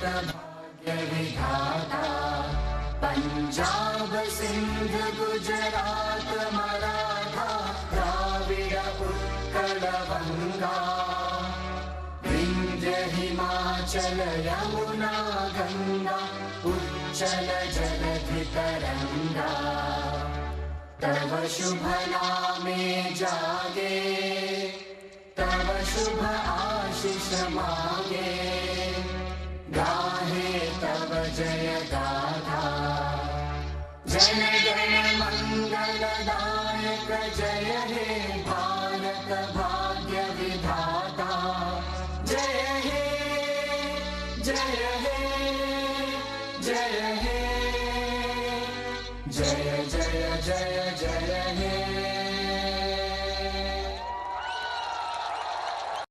भाग्य विधाता पंजाब सिंध गुजरात मराठा द्राविड उत्कल गंगा विंध्य हिमाचल यमुना गंगा उच्चल जलधि तरंगा तव शुभ नामे जागे तव शुभ आशीष मांगे गाहे तव जय गाथा जन गण मंगलदायक जय हे भारत भाग्य विधाता जय हे जय हे जय